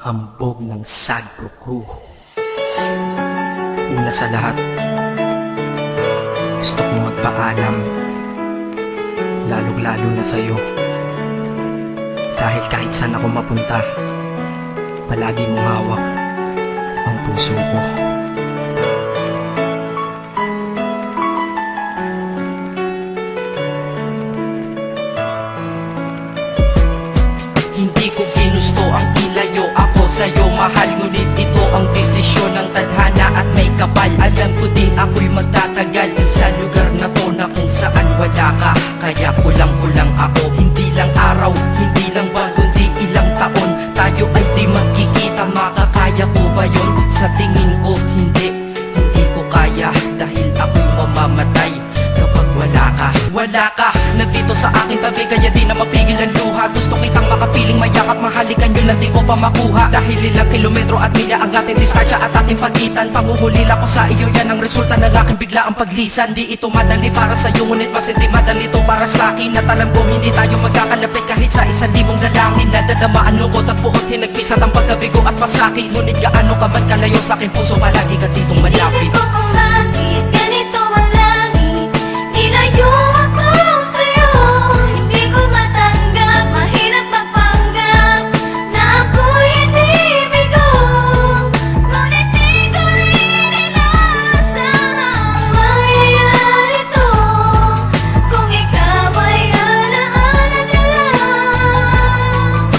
hambog ng Sagro Crew. Una sa lahat, gusto kong magpaalam, lalong-lalo na sa'yo. Dahil kahit saan ako mapunta, palagi mong hawak ang puso ko. Hindi ko ginusto ang ilayo ako sa'yo, mahal. Ngunit ito ang desisyon ng tadhana at may kapal. Alam ko di ako'y magtatagal sa lugar na to na kung saan wala ka. Kaya kulang-kulang ako, hindi lang araw, hindi lang buwan, kundi ilang taon. Tayo ay di magkikita, makakaya ko ba yun? Sa tingin ko hindi ko kaya. Dahil ako'y mamamatay kapag wala ka. Wala ka, nandito sa aking tabi, kaya di na mapigil ang luha. Gusto kitang makapiling, mayakap, mahalikan yun na di ko pa makuha. Dahil ilang kilometro at milya ang ating distansya at ating pagitan. Panguhulila ko sa iyo, yan ang resulta ng aking biglaang paglisan. Di ito madali para sa'yo, ngunit mas hindi madali ito para sa'kin. At alam ko hindi tayo magkakalapit kahit sa 1,000 dalangin. Nadadamaan lungkot at buot, hinagpisat ang pagkabigo at pasakit. Ngunit gaano ka man kalayo sa aking puso, palagi ka ditong malapit. Isip ko kung bakit ganito ang langit, nilayo ako sa'yo. Hindi ko matanggap, mahirap magpanggap na ako'y hindi bigo. Ngunit di ko rin inasahang mangyayari to. Kung ikaw ay alaala na lang,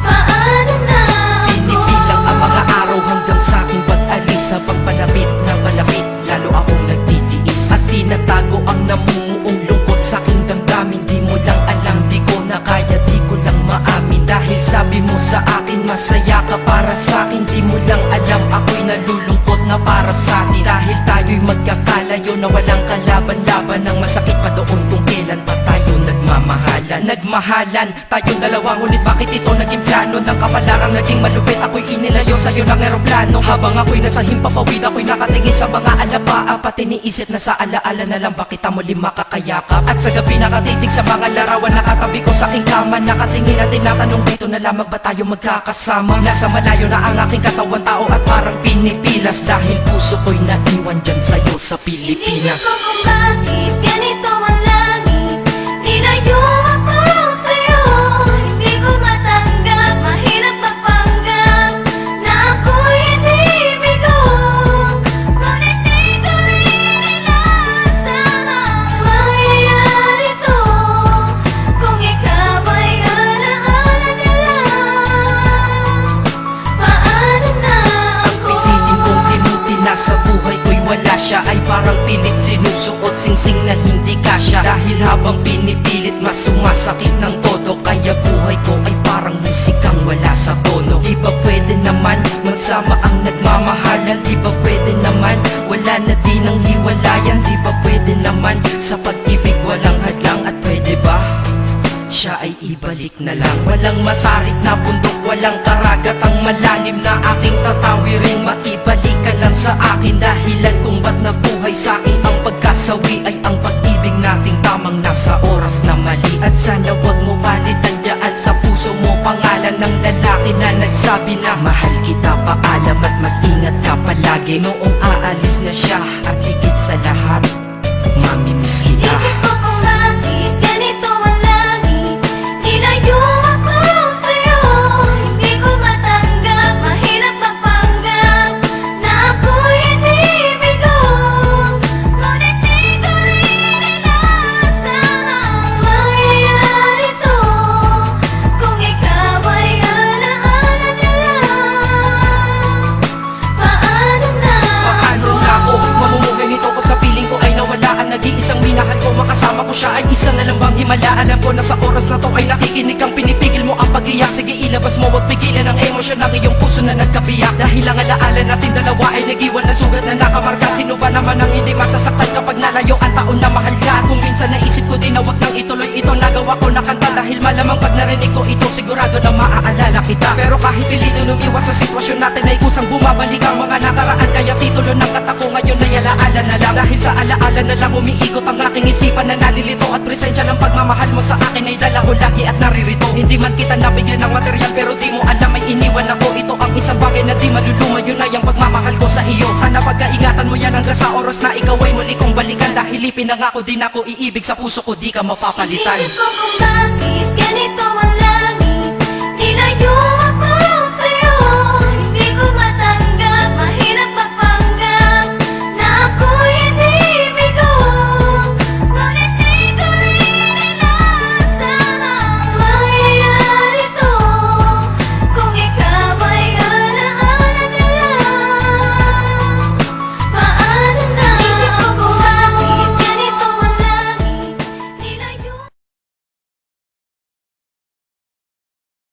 paano na ako? Pinipilang ang mga araw hanggang sa aking pag-alis. Sa pagpalapit na malapit, lalo akong nagtitiis. At tinatago ang namumuong lungkot sa aking damdamin. Di mo lang alam, di ko na kaya, di ko lang maamin. Dahil sabi mo sa akin, masaya ka para sa akin. Di mo lang alam, ako'y nalulungkot na para sa atin. Dahil tayo'y magkakalayo na walang kalaban-laban. Ang masakit pa doon kung kailan pa tayo nagmamahalan. Nagmahalan, tayong dalawa, ngunit bakit ito naging plano? Ng kapalarang naging malupit, ako'y inilayo sa'yo ng eroplano. Habang ako'y nasa himpapawid, ako'y nakatingin sa mga alapaa. Pati niisip na sa alaala na lang, bakit ang muli makakayakap? At sa gabi nakatitig sa mga larawan, nakatabi ko sa aking kama. Nakatingin at tinatanong, dito na lamang ba tayo magkakasama? Nasa malayo na ang aking katawan, tao at parang pinipilas. Dahil puso ko'y naiwan dyan sa'yo sa Pilipinas. Inisip ko kung bakit ganito ang langit, nilayo ako sa'yo. Hindi ko matanggap, mahirap magpanggap na ako'y hindi bigo. Ngunit di ko rin inasahang mangyayari to. Kung ikaw ay alaala na lang, paano na ako? Pilitin kong tinuti na sa buhay ko'y wala siya. Ay parang pilit sinusuot, singsing na hindi kasya. Dahil habang pinipilit, mas sumasakit ng todo. Kaya buhay ko ay parang musikang wala sa tono. Di ba pwede naman magsama ang nagmamahalan? Di ba pwede naman wala na din ang hiwalayan? Di ba pwede naman sa pag-ibig walang hadlang? At pwede ba siya ay ibalik na lang? Walang matarik na bundok, walang karagat ang malalim na aking tatawirin. Maibalik ka lang sa akin, dahilan kung ba't nabuhay sa akin ang pagkasawi ay ang pag-ibig nating tamang nasa oras na mali. At sana wag mo palitan dyan sa puso mo pangalan ng lalaki na nagsabi na mahal kita, paalam at mag-ingat ka palagi. Noong aalis na siya at higit sa lahat, mamimiss kita. Isip ko kung bakit ganito ang langit, nilayo ako sa'yo. Hindi ko matanggap, mahirap magpanggap na ako'y hindi bigo. Ngunit di ko rin inasahang mangyayari to. Kung ikaw ay alaala na lang, paano na Paano na ako mamumuhay nito ko sa piling ko ay nawalaan? Nag-iisang minahal ko, makasama ko siya ay isa na lang bang himala? Alam ko na sa oras na to ay nakikinig kang pinipigil mo ang pag-iyak. Sige ilabas mo, wag pigilan ang emosyon ng iyong puso na nagkabiyak. Dahil ang alaala natin dalawa ay nag-iwan na sugat na nakamarka. Sino ba naman ang hindi masasaktan kapag nalayo ang taon na mahal ka? Kung minsan naisip ko din na wag nang ituloy ito, nagawa ko na kanta. Dahil malamang pag narinig ko ito, sigurado na maaalala kita. Pero kahit pilito umiwas sa sitwasyon natin ay kusang bumabalik ang mga nakaraan. Kaya titulo ng kata ko ngayon ay alaala na lang. Dahil sa alaala na lang umiikot ang aking isipan na nalilito. At presensya ng pagmamahal mo sa akin ay dala ko lagi at naririto. Hindi man kita nabigyan ng material, pero di mo alam ay iniwan ako. Ito ang isang bagay na di maluluma, yun ay ang pagmamahal ko sa iyo. Sana pagkaingatan mo yan hanggang sa oras na ikaw ay muli kong balikan. Dahil ipinangako din ako, iibig sa puso ko, di ka mapapalitan. Inisip ko kung bakit ganito ang langit. Nilayo